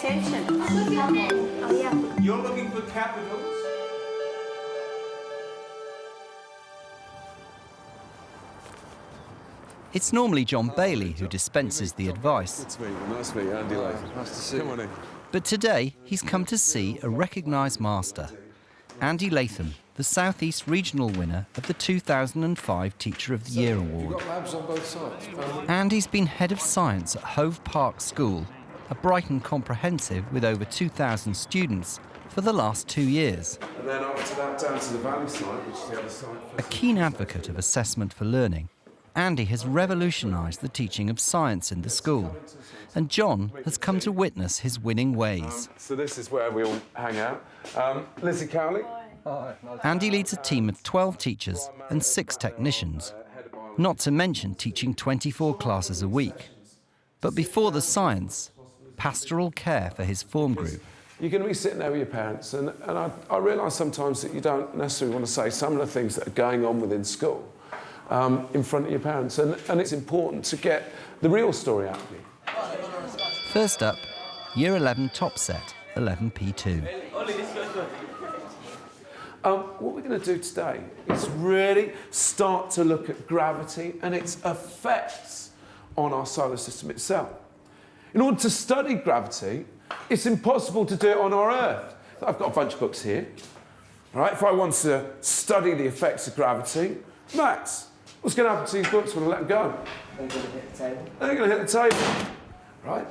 attention. Oh, yeah. You're looking for capitals? It's normally John Bayley who dispenses the advice. It's me. Nice to meet you, Andy Latham. Nice to see you. Come on in. But today, he's come to see a recognised master, Andy Latham, the South East Regional winner of the 2005 Teacher of the Year Award. You've got labs on both sides. Andy's been head of science at Hove Park School, a Brighton comprehensive with over 2,000 students, for the last 2 years. And then after that, down to the Valley side, which is the other side. A keen advocate of assessment for learning, Andy has revolutionised the teaching of science in the school, and John has come to witness his winning ways. So this is where we all hang out. Lizzie Cowley. Andy leads a team of 12 teachers and 6 technicians, not to mention teaching 24 classes a week. But before the science, pastoral care for his form group. You're going to be sitting there with your parents, and I realise sometimes that you don't necessarily want to say some of the things that are going on within school in front of your parents, and it's important to get the real story out of you. First up, Year 11 top set, 11P2. What we're going to do today is really start to look at gravity and its effects on our solar system itself. In order to study gravity, it's impossible to do it on our Earth. I've got a bunch of books here. All right, if I want to study the effects of gravity, Max, what's going to happen to these books when I let them go? They're going to hit the table. They're going to hit the table, right?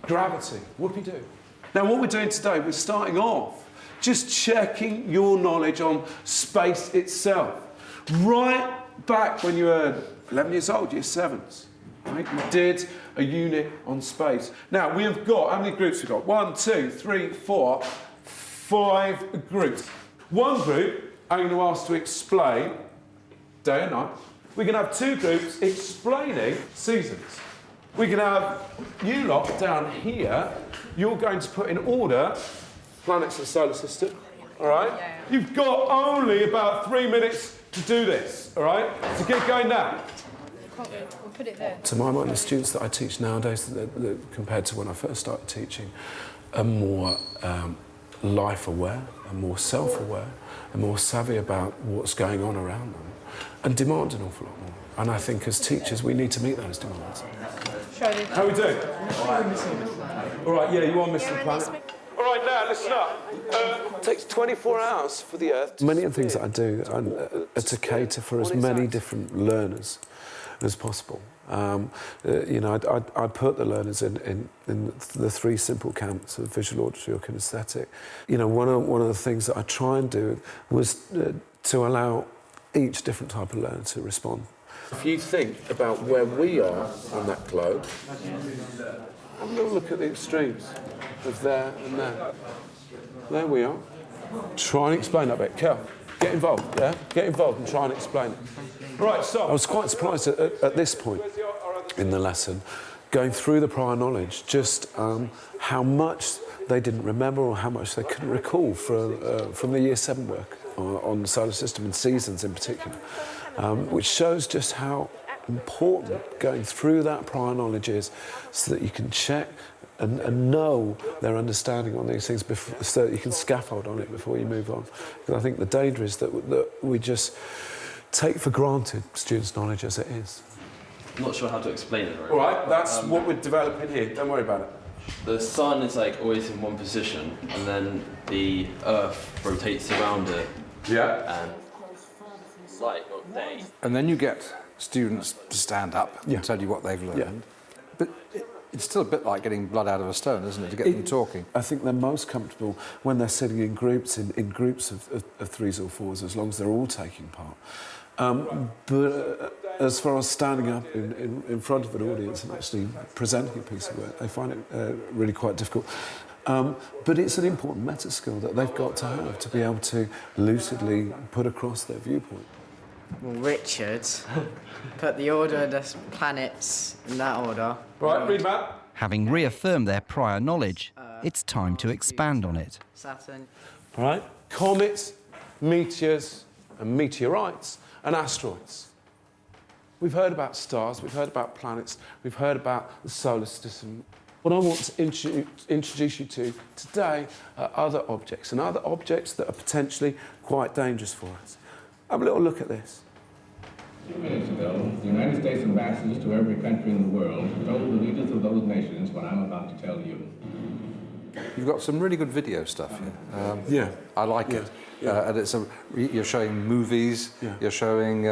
Gravity, whoopie-doo. Now, what we're doing today, we're starting off just checking your knowledge on space itself. Right back when you were 11 years old, year 7s, right? You did a unit on space. Now, we have got, how many groups we've got? 1, 2, 3, 4, 5 groups. One group, I'm going to ask to explain day and night. We can have 2 groups explaining seasons. We can have you lot down here. You're going to put in order planets of the solar system, all right? Yeah. You've got only about 3 minutes to do this, all right? So get going now. We'll put it there. To my mind, the students that I teach nowadays, compared to when I first started teaching, are more life-aware, are more self-aware, are more savvy about what's going on around them, and demand an awful lot more. And I think as teachers, we need to meet those demands. How are we doing? All right, yeah, you are missing the planet. All right, now, listen up. It takes 24 hours for the Earth. Many of the things that I do are to cater for as many different learners as possible. You know, I put the learners in the 3 simple camps of visual, auditory, or kinesthetic. You know, one of the things that I try and do was to allow each different type of learner to respond. If you think about where we are on that globe, have a little look at the extremes of there and there. There we are. Try and explain that bit. Kel, get involved, yeah? Get involved and try and explain it. Right, so I was quite surprised at this point in the lesson, going through the prior knowledge, just how much they didn't remember or how much they couldn't recall from the Year 7 work on the solar system and seasons in particular, which shows just how important going through that prior knowledge is, so that you can check and know their understanding on these things before, so that you can scaffold on it before you move on. Because I think the danger is that we just take for granted students' knowledge as it is. I'm not sure how to explain it. Right? All right, that's what we're developing here. Don't worry about it. The sun is like always in one position, and then the Earth rotates around it. Yeah. And light, not day. And then you get students to stand up and tell you what they've learned. Yeah. But it's still a bit like getting blood out of a stone, isn't it, to get them talking? I think they're most comfortable when they're sitting in groups, in groups of 3s or 4s, as long as they're all taking part. But as far as standing up in front of an audience and actually presenting a piece of work, they find it really quite difficult. But it's an important meta skill that they've got to be able to lucidly put across their viewpoint. Well, Richard put the order of the planets in that order. Right, read about. Having reaffirmed their prior knowledge, it's time to expand on it. Saturn. All right, comets, meteors and meteorites and asteroids. We've heard about stars, we've heard about planets, we've heard about the solar system. What I want to introduce you to today are other objects, and other objects that are potentially quite dangerous for us. Have a little look at this. 2 minutes ago, the United States ambassadors to every country in the world told the leaders of those nations what I'm about to tell you. You've got some really good video stuff here. Yeah. I like it. Yeah. And you're showing movies, you're showing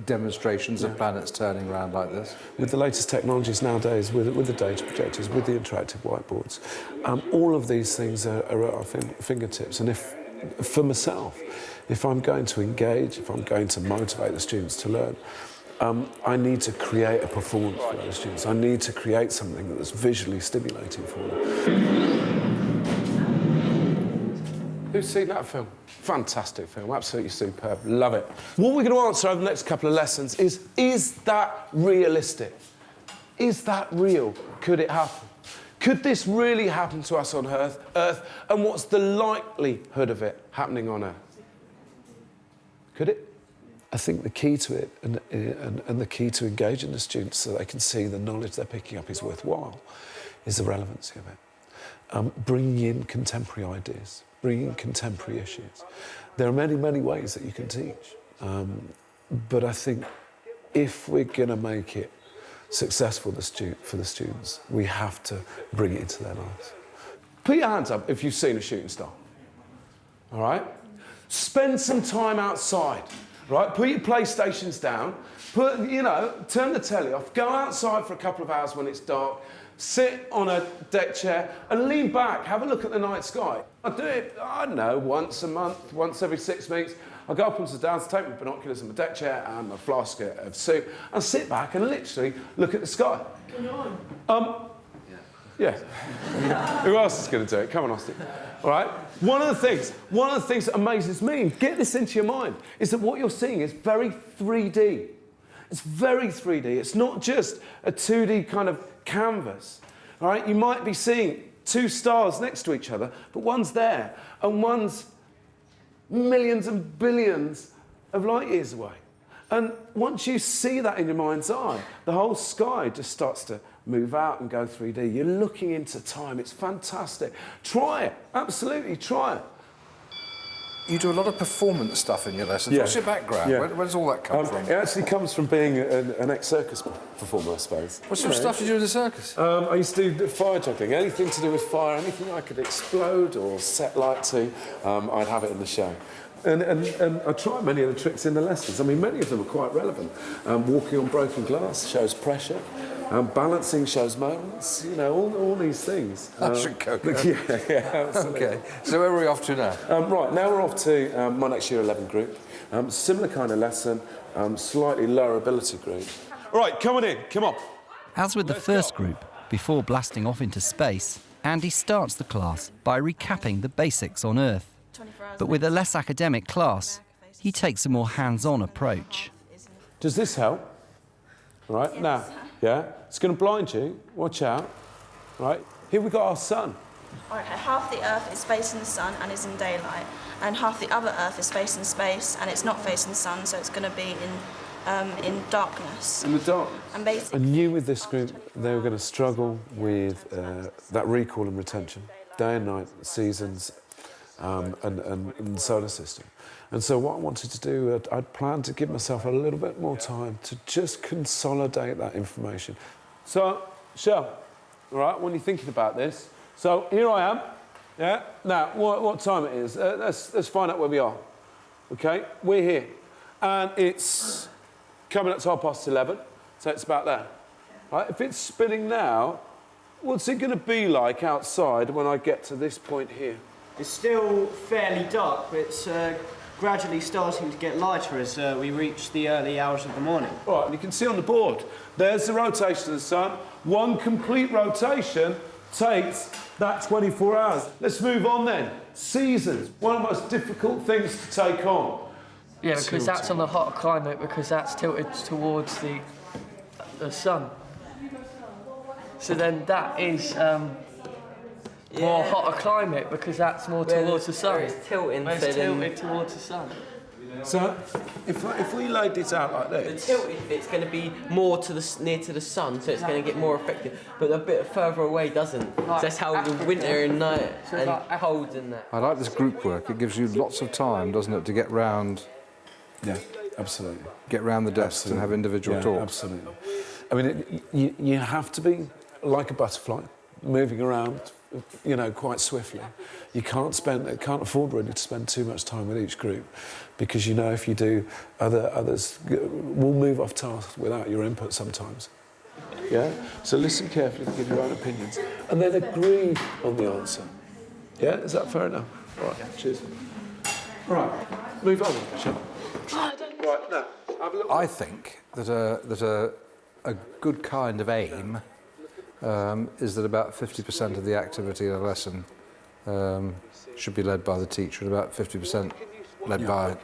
demonstrations of planets turning around like this. With the latest technologies nowadays, with the data projectors, with the interactive whiteboards, all of these things are at our fingertips. And for myself, if I'm going to engage, if I'm going to motivate the students to learn, I need to create a performance for those students. I need to create something that's visually stimulating for them. Who's seen that film? Fantastic film, absolutely superb, love it. What we're going to answer over the next couple of lessons is that realistic? Is that real? Could it happen? Could this really happen to us on Earth? And what's the likelihood of it happening on Earth? Could it? I think the key to it and the key to engaging the students so they can see the knowledge they're picking up is worthwhile is the relevancy of it. Bringing in contemporary ideas, bringing in contemporary issues. There are many, many ways that you can teach. But I think if we're going to make it successful for the students, we have to bring it into their lives. Put your hands up if you've seen a shooting star. All right? Spend some time outside. Right, put your PlayStations down, turn the telly off, go outside for a couple of hours when it's dark, sit on a deck chair and lean back, have a look at the night sky. I do it, I don't know, once a month, once every 6 weeks. I go up onto the downs, take my binoculars and my deck chair and my flask of soup and sit back and literally look at the sky. Yeah. Who else is going to do it? Come on, Austin. All right? One of the things that amazes me, and get this into your mind, is that what you're seeing is very 3D. It's very 3D. It's not just a 2D kind of canvas. All right? You might be seeing two stars next to each other, but one's there and one's millions and billions of light years away. And once you see that in your mind's eye, the whole sky just starts to move out and go 3D. You're looking into time. It's fantastic. Try it. Absolutely, try it. You do a lot of performance stuff in your lessons. Yeah. What's your background? Yeah. Where does all that come from? It actually comes from being an ex-circus performer, I suppose. What sort of stuff did you do in the circus? I used to do fire juggling. Anything to do with fire, anything I could explode or set light to, I'd have it in the show. And I try many of the tricks in the lessons. I mean, many of them are quite relevant. Walking on broken glass shows pressure. Balancing shows moments. You know, all these things. I should go. Yeah, absolutely. Okay. So where are we off to now? Right, now we're off to my next year 11 group. Similar kind of lesson, slightly lower ability group. All right, come on in, come on. As with the first group, before blasting off into space, Andy starts the class by recapping the basics on Earth. But with a less academic class, he takes a more hands-on approach. Does this help? Right, yes. Now, yeah, it's going to blind you. Watch out. Right, here we got our sun. Okay, half the Earth is facing the sun and is in daylight, and half the other Earth is facing space and it's not facing the sun, so it's going to be in darkness. In the dark. And basically, I knew with this group they were going to struggle with that recall and retention, day and night, seasons, and solar system. And so what I wanted to do, I'd planned to give myself a little bit more time to just consolidate that information. So, Shell, all right, when you're thinking about this, so here I am, yeah? Now, what time it is? Let's find out where we are, okay? We're here, and it's coming up to 11:30, so it's about there. Right? If it's spinning now, what's it going to be like outside when I get to this point here? It's still fairly dark, but it's gradually starting to get lighter as we reach the early hours of the morning. Right, and you can see on the board, there's the rotation of the sun. One complete rotation takes that 24 hours. Let's move on then. Seasons, one of the most difficult things to take on. Yeah, because that's on a hotter climate, because that's tilted towards the sun. So then that is more hotter climate, because that's more towards the sun. It's tilting towards the sun. So if we laid this out like this... The tilted bit's going to be more to the near to the sun, so it's going to get more effective. But a bit further away doesn't. So that's how the winter and night and cold and that. I like this group work. It gives you lots of time, doesn't it, to get round... Yeah, absolutely. Get round the desks and have individual talks. Absolutely. I mean, you have to be like a butterfly, moving around, you know, quite swiftly. You can't afford really to spend too much time with each group, because you know if you do, others will move off task without your input sometimes. Yeah. So listen carefully and give your own opinions, and then agree on the answer. Yeah. Is that fair enough? All right. Cheers. All right. Move on, shall we? Right, now, have a look. I think that a good kind of aim is that about 50% of the activity in a lesson should be led by the teacher and about 50% led by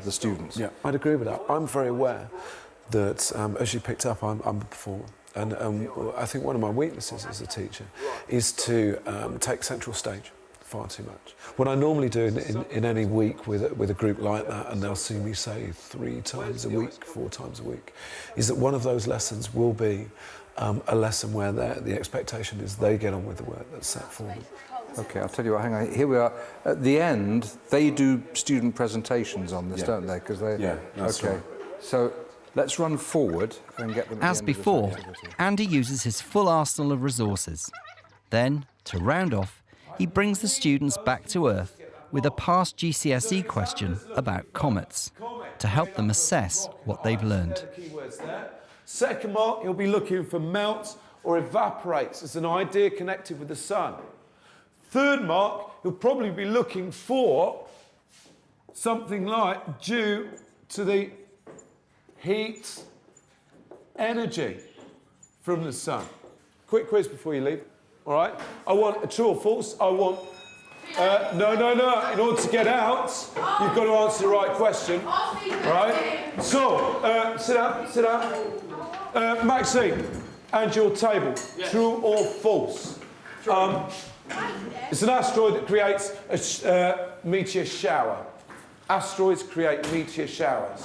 the students. Yeah, I'd agree with that. I'm very aware that, as you picked up, I'm a performer. And I think one of my weaknesses as a teacher is to take central stage far too much. What I normally do in any week with a group like that, and they'll see me say 3 times a week, 4 times a week, is that one of those lessons will be a lesson where the expectation is they get on with the work that's set for them. OK, I'll tell you what, hang on, here we are. At the end, they do student presentations on this, don't they? Because they. Yeah, that's OK, right. so let's run forward and get them at As the end before, of this activity. Andy uses his full arsenal of resources. Then, to round off, he brings the students back to Earth with a past GCSE question about comets to help them assess what they've learned. Second mark, he'll be looking for melts or evaporates as an idea connected with the sun. Third mark, he'll probably be looking for something like due to the heat energy from the sun. Quick quiz before you leave. All right, I want a true or false. I want, no. In order to get out, you've got to answer the right question. All right, so, sit down. Maxine, and your table, true or false? It's an asteroid that creates a meteor shower. Asteroids create meteor showers.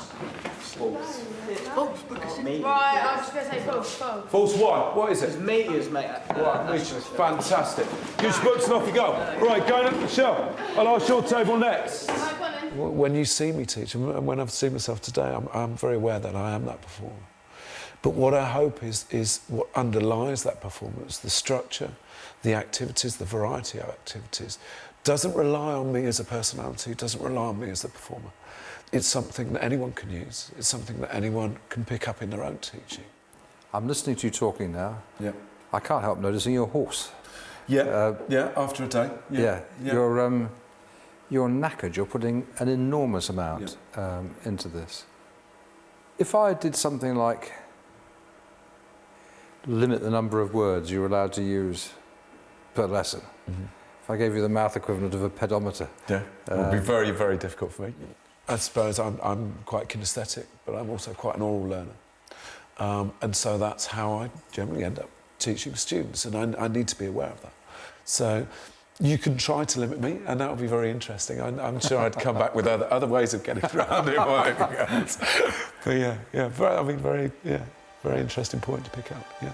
False. Right, I was just going to say false. False why? What is it? It's meteors, mate. Right, meteors. Fantastic. Give your books and off you go. Right, go on, Michelle. I'll ask your table next. When you see me teach, and when I've seen myself today, I'm very aware that I am that performer. But what I hope is what underlies that performance, the structure, the activities, the variety of activities, doesn't rely on me as a personality, doesn't rely on me as the performer. It's something that anyone can use. It's something that anyone can pick up in their own teaching. I'm listening to you talking now. Yeah. I can't help noticing your horse. Yeah, after a day. Yeah. You're knackered. You're putting an enormous amount into this. If I did something like limit the number of words you're allowed to use per lesson, if I gave you the mouth equivalent of a pedometer. Yeah, it would be very, very difficult for me. I suppose I'm quite kinesthetic, but I'm also quite an oral learner. And so that's how I generally end up teaching students, and I need to be aware of that. So you can try to limit me, and that would be very interesting. I'm sure I'd come back with other ways of getting around it or anything else. But very interesting point to pick up, yeah.